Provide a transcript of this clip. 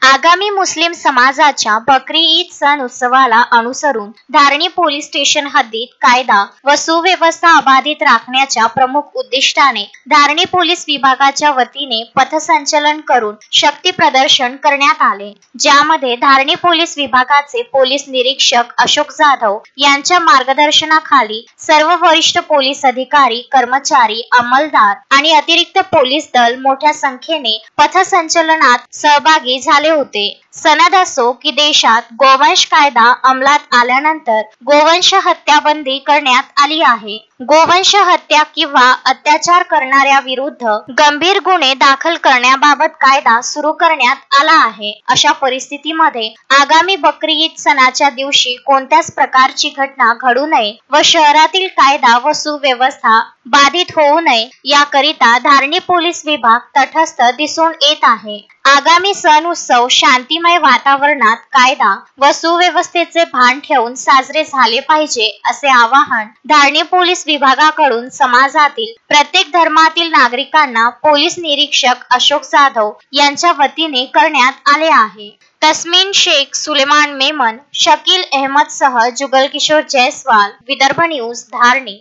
आगामी मुस्लिम समाजाच्या बकरी ईद सण उत्सवाला अनुसरून धारणी पोलीस स्टेशन हद्दीत कायदा व सुव्यवस्था अबाधित राखण्याच्या प्रमुख उद्दिष्टाने धारणी पोलीस विभागाच्या वतीने पथसंचलन करून शक्ती प्रदर्शन करण्यात आले, ज्यामध्ये धारणी पोलीस विभागाचे पोलीस निरीक्षक अशोक जाधव यांच्या मार्गदर्शनाखाली सर्व वरिष्ठ पोलीस अधिकारी, कर्मचारी, अंमलदार आणि अतिरिक्त पोलीस दल मोठ्या संख्येने पथसंचलनात सहभागी झाले होते। सनद असो की देशात गोवंश कायदा अंमलात आल्यानंतर गोवंश हत्या बंदी करण्यात आली आहे। गोवंश हत्या किंवा अत्याचार करणाऱ्या विरुद्ध गंभीर गुन्हे दाखल करण्याबाबत कायदा सुरू करण्यात आला आहे। अशा परिस्थितीमध्ये आगामी बकरी ईद सणाच्या दिवशी कोणत्याच प्रकारची घटना घडू नये व शहरातील कायदा व सुव्यवस्था बाधित होऊ नये याकरिता धारणी पोलीस विभाग तटस्थ दिसून येत आहे। आगामी सण उत्सव शांतिमय वातावरणात कायदा व सुव्यवस्थेचे भान ठेवून साजरे झाले पाहिजे असे आवाहन धारणी पोलीस विभागाकडून समाजातील प्रत्येक धर्मातील नागरिकांना पोलीस निरीक्षक अशोक जाधव यांच्या वतीने करण्यात आले आहे। तस्मीन शेख, सुलेमान मेमन, शकील अहमद सह जुगल किशोर जयस्वाल, विदर्भ न्यूज, धारणी।